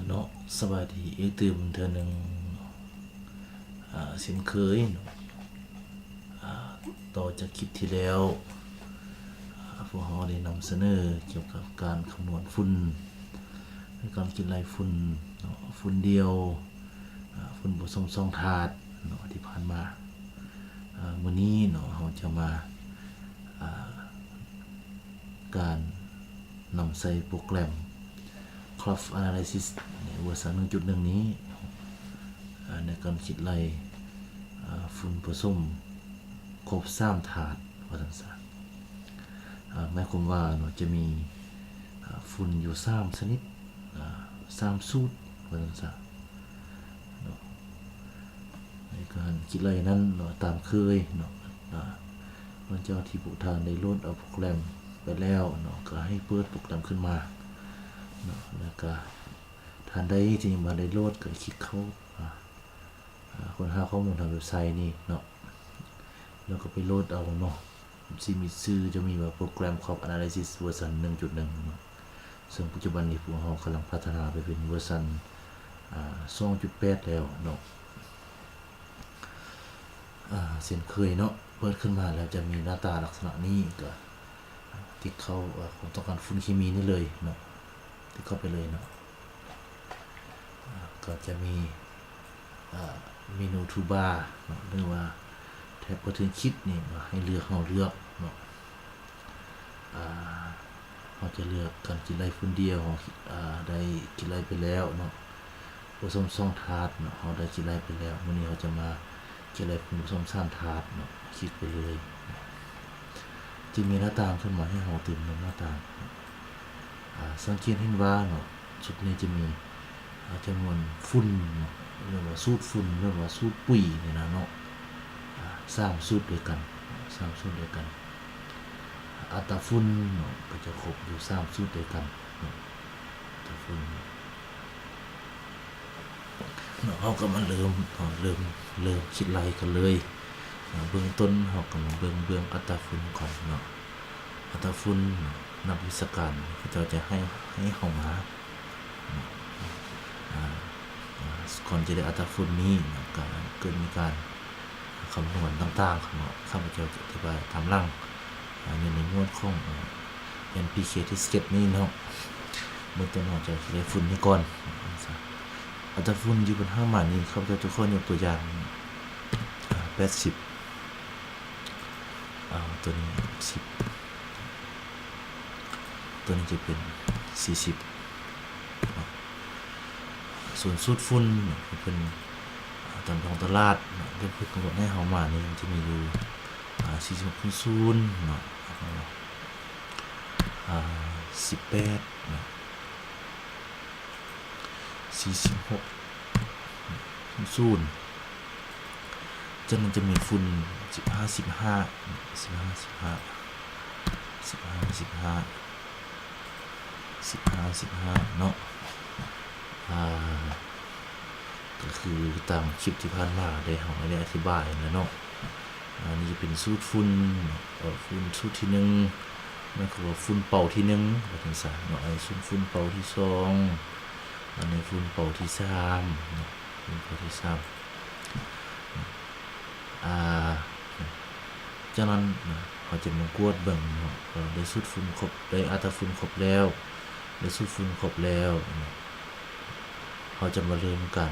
เนาะสวัสดีอีกตื่มเธอหนึ่งเช่นเคยเนาะต่อจากคลิปที่แล้วพวกเราได้นำเสนอเกี่ยวกับการคำนวณฝุ่นในการกินไรฝุ่นเนาะฝุ่นเดียวฝุ่นผสมซองถาดเนาะที่ผ่านมาวันนี้เนาะเราจะมาการนำใส่โปรแกรม Cloud Analysis ในเวอร์ชัน 1.1 นี้ในการคิดไล่ฝุ่นผสมครบ3ถาดว่าทั้งสามหมายความว่าเนาะจะมีฝุ่นอยู่3ชนิด3สูตรว่าทั้งสามในการคิดไล่นั้นเนาะตามเคยเนาะมันเจ้าที่ผู้ทานได้โหลดเอาโปรแกรมไปแล้วเนาะก็ให้เปิดโปรแกรมขึ้นมาเนาะแล้วก็ทานได้ที่ยังบ่ได้โหลดก็คลิกเข้าค้นหาข้อมูลทางเว็บไซต์นี่เนาะแล้วก็ไปโหลดเอาเนาะสิมีชื่อจะมีว่าโปรแกรม Cloud Analysis เวอร์ชัน 1.1 เนาะซึ่งปัจจุบันนี้พวกเรากำลังพัฒนาไปเป็นเวอร์ชัน2.8 แล้วเนาะเช่นเคยเนาะเปิดขึ้นมาแล้วจะมีหน้าตาลักษณะนี้ก็ติ๊กเข้าความต้องการฝุ่นเคมีนี่เลยเนาะติ๊กเข้าไปเลยเนาะก็จะมีเมนูทูบาร์เนาะหรือว่าแท็บบันทึกคลิปนี่ให้เลือกเนาะเราจะเลือกการกินไรฝุ่นเดียวได้กินไรไปแล้วเนาะผสม2ถาดเนาะเราได้กินไรไปแล้ววันนี้เราจะมากินไรฝุ่นผสม3ถาดเนาะคลิกไปเลยจะมีหน้าต่างขึ้นมาให้เราตื่นหน้าต่างสังเกตเห็นว่าเนาะชุดนี้จะมีจำนวนฝุ่นเรียกว่าสูตรฝุ่นเรียกว่าสูตรปุ๋ยเนี่ยนะเนาะ3สูตรด้วยกันอัตราฝุ่นเนาะก็จะครบอยู่3สูตรด้วยกันอัตราฝุ่นเนาะเราก็มาเริ่มคิดไล่กันเลยเบื้องต้นเราก็มาเบื้องอัตราฝุ่นก่อนเนาะอัตราฝุ่นนักวิชาการเขาจะให้เฮามาก่อนจะได้อัตราฝุ่นนี้ก็เกิดมีการคำนวณต่างๆของข้าพเจ้าจะอธิบายทำร่างอยู่ในหมวดของ NPK ที่7นี้เนาะเบื้องต้นเราจะได้ฝุ่นนี้ก่อนอัตราฝุ่นอยู่บน5 หมานี้ข้าพเจ้าทุกคนยกตัวอย่าง80ตัวนี้10ตัวนี้จะเป็น40ส่วนสูตรฝุ่นเป็นตามท้องตลาดเพื่อกำหนดให้เฮามานี่จะมีอยู่46.0เนาะ18เนาะ46.0จากนั้นจะมีฝุ่น15เนาะก็คือตามคลิปที่ผ่านมาได้อธิบายแล้วเนาะอันนี้จะเป็นสูตรฝุ่นฝุ่นสูตรที่1นั่นคือว่าฝุ่นเป่าที่1ว่าจังซั่นเนาะอันนี้ฝุ่นเป่าที่2อันนี้ฝุ่นเป่าที่3เนาะฝุ่นเป่าที่3จากนั้นเขาจะมากวดเบิ่งเนาะได้สูตรฝุ่นครบได้อัตราฝุ่นครบแล้วได้สูตรฝุ่นครบแล้วเขาจะมาเริ่มกัน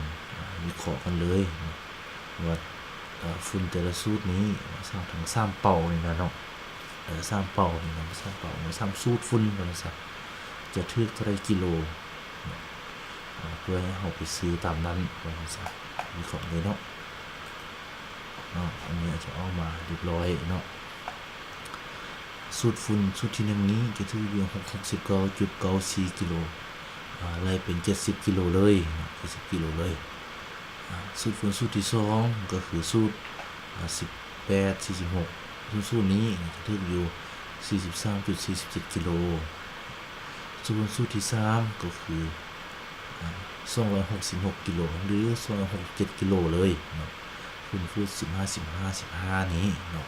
วิเคราะห์กันเลยว่าฝุ่นแต่ละสูตรนี้ทั้ง3เป่านี่นะเนาะ3เป่านี่นะ3เป่า3สูตรฝุ่นกันซะจะถึกเท่าไรกิโลเพื่อให้เราไปซื้อตามนั้นว่าซะวิเคราะห์เลยเนาะอันนี้จะเอามาเรียบร้อยเนาะสูตรฝุ่นสูตรที่1นี้จะถึกอยู่69.94 กิโลไล่เป็น70 กิโลเลย70 กิโลเลยสูตรฝุ่นสูตรที่2ก็คือสูตร18 46สูตรนี้จะถึกอยู่ 43.47 กิโลส่วนสูตรที่3ก็คือ266 กิโลหรือ267 กิโลเลยเนาะฝุ่น15นี้เนาะ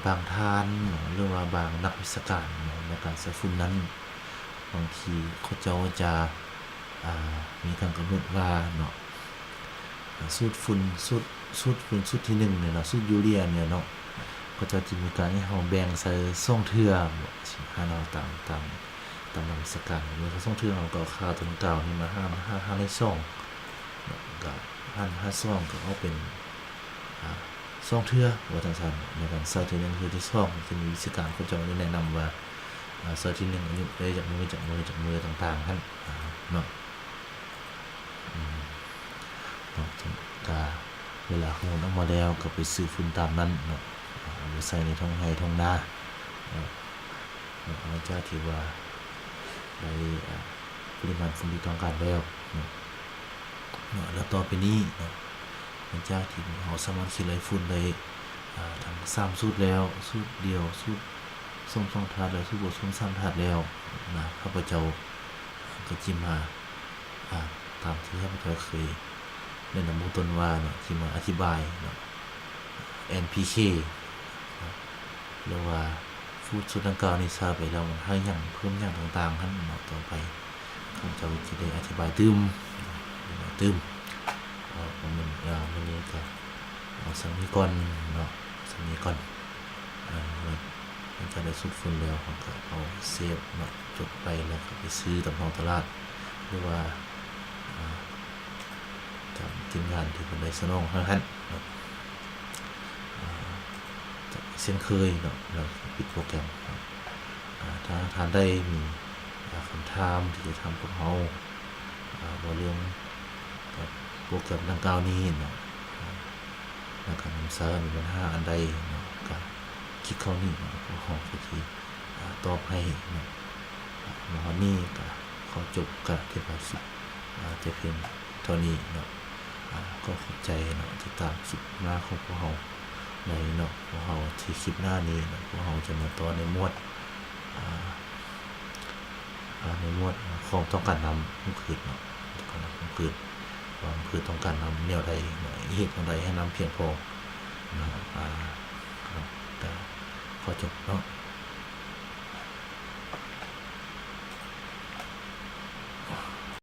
บางท่านหรือว่าบางนักวิชาการในการใส่ฝุ่นนั้น บางทีเขาเจ้าจะมีการกำหนดว่าเนาะสูตรฝุ่นสูตรที่1เนี่ยเนาะสูตรยูเรียเนี่ยเนาะก็จะมีการให้เฮาแบ่งใส่2เทื่อสิหาเนาะตามนำสการเมื่อ2เทื่อเฮาก็เอาค่าตัวเก่านี่มาหาใน2เนาะก็หาร2ก็เอาเป็น2เทื่อว่าจังซั่นในการใส่ที่1คือที่2จะมีวิธีการเขาเจ้าแนะนำว่าใส่ที่1อายุได้จากมือต่างๆหั่นเนาะเนาะก็เวลาโหนออกมาแล้วก็ไปซื้อฝุ่นตามนั้นเนาะเอาไปใส่ในท้องไร่ท้องนาเนาะหลังจากที่ว่าได้ปริมาณฝุ่นที่ต้องการแล้วเนาะแล้วต่อไปนี้เนาะหลังจากที่เราสามารถคิดไล่ฝุ่นได้ทั้ง3สูตรแล้วสูตรเดียวสูตรส้ม2ถาดแล้วสูตรบวกส้ม3ถาดแล้วนะข้าพเจ้าก็จิมาตามที่ข้าพเจ้าเคยได้นำมูต้นว่าเนาะที่มาอธิบายเนาะ NPK เนาะหรือว่าฟูดสูตรดังกล่าวนี้ทราบไปแล้วมันให้อย่างเพิ่มอย่างต่างๆหั่นเนาะต่อไปข้าพเจ้าจะได้อธิบายตื้มวันนี้ก็เอาสักนี้ก่อนเนาะสักนี้ก่อนมันจะได้สุดฝุ่นแล้วผมก็เอาเซฟเนาะจดไปแล้วก็ไปซื้อตามท้องตลาดหรือว่าตามทีมงานที่เพิ่นได้สนองให้ท่านเนาะเช่นเคยเนาะเราปิดโปรแกรมถ้าท่านได้มีคำถามที่จะถามพวกเราบ่เรื่องโปรแกรมดังกล่าวนี้เนาะแล้วก็นำเสนอมีปัญหาอันใดเนาะก็คลิกเข้านี่เนาะพวกเราก็สิตอบให้เนาะวันนี้ก็ขอจบการอธิบายคลิปแต่เพียงเท่านี้เนาะก็ขอบใจเนาะติดตามคลิปหน้าของพวกเราในเนาะพวกเราที่คลิปหน้านี้เนาะพวกเราจะมาต่อในหมวดของต้องการนำพืชเนาะต้องการนำพืชความพืชต้องการนำแนวใดเหตุใดให้นำเพียงพอเนาะก็ขอจบเนาะ